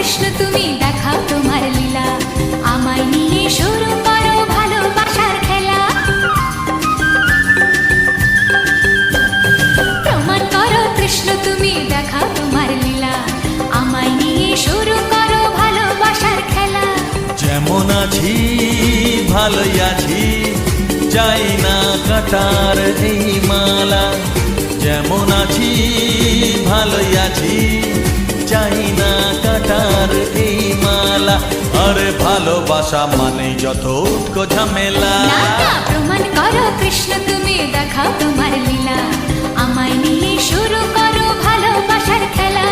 কৃষ্ণ তুমি দেখাও তোমার লীলা, আমায় নিয়ে শুরু করো ভালোবাসার খেলা। প্রমাণ করো কৃষ্ণ তুমি দেখাও তোমার লীলা, আমায় নিয়ে শুরু করো ভালোবাসার খেলা। যেমন আছি ভালোই আছি, চাই না কাটার এই মালা। যেমন আছি ভালোই আছি, চাই না কাটার এই মালা। আরে ভালোবাসা মানেই যত উটকো ঝামেলা। না না, প্রমাণ করো কৃষ্ণ তুমি দেখাও তোমার লীলা, আমায় নিয়ে শুরু করো ভালোবাসার খেলা।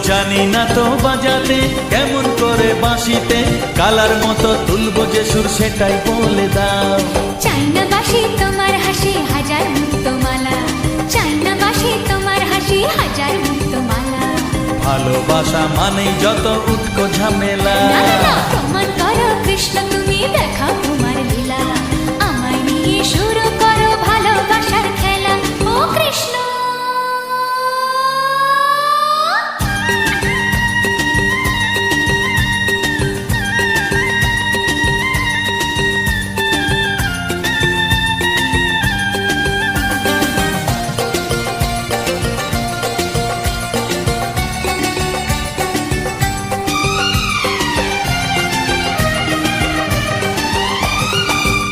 জানি না তো বাজাতে কেমন করে বাঁশিতে, কালার মতো তুলবো যে সুর সেটাই বলে দাও। চাই না বাঁশি তোমার হাসি হাজার মুক্তমালা, চাই না বাঁশি তোমার হাসি হাজার মুক্তমালা। ভালোবাসা মানেই যত উটকো ঝামেলা। না না না, প্রমাণ করো কৃষ্ণ তুমি দেখাও তোমার লীলা, আমায় নিয়ে শুরু করো ভালোবাসার খেলা। ও কৃষ্ণ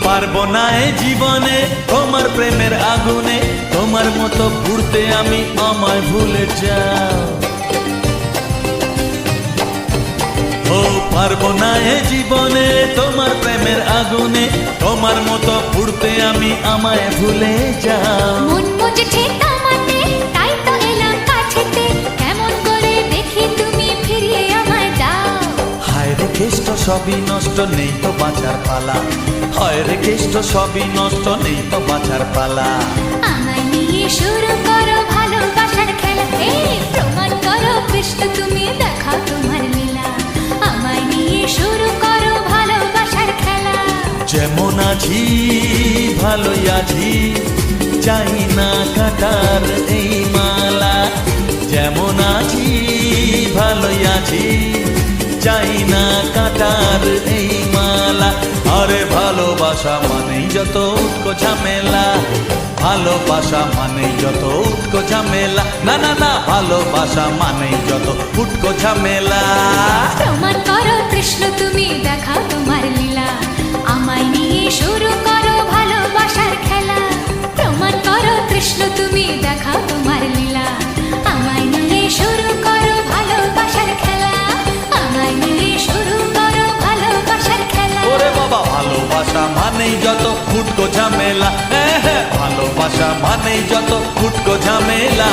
পারবো না এ জীবনে তোমার প্রেমের আগুনে, তোমার মতো ঘুরতে আমি, আমায় ভুলে যাও। ও পারবো না এ জীবনে তোমার প্রেমের আগুনে, তোমার মতো ঘুরতে আমি, আমায় ভুলে যাও। মন বুঝেছে তোমাতে, তাই তো এলাম কাছেতে, কেমন করে দেখি তুমি ফিরিয়ে আমায় দাও। হায় রে কেষ্ট সবই নষ্ট, নেই তো বাঁচার পালা। হায় রে কেষ্ট সবই নষ্ট, নেই তো বাঁচার পালা। আমায় নিয়ে শুরু করো ভালোবাসার খেলা। এই প্রমাণ করো কৃষ্ণ তুমি দেখাও তোমার লীলা, আমায় নিয়ে শুরু করো ভালোবাসার খেলা। যেমন আছি ভালোই আছি, চাই না কাটার এই মালা। যেমন আছি ভালোই আছি, চাই না কাটার এই মালা। আরে ভালোবাসা মানেই যত উটকো ঝামেলা। ভালোবাসা মানেই যত উটকো ঝামেলা। না না না, ভালোবাসা মানেই যত উটকো ঝামেলা। প্রমাণ করো কৃষ্ণ তুমি দেখাও তোমার লীলা, আমায় নিয়ে শুরু করো ভালোবাসার খেলা। প্রমাণ করো কৃষ্ণ তুমি দেখাও তোমার লীলা, আমায় নিয়ে শুরু করো ভালোবাসার খেলা। আমায় নিয়ে শুরু করো ভালোবাসার খেলা। ওরে বাবা, ভালোবাসা মানেই যত উটকো ঝামেলা। হ্যাঁ হ্যাঁ, ভালোবাসা মানেই যত উটকো ঝামেলা।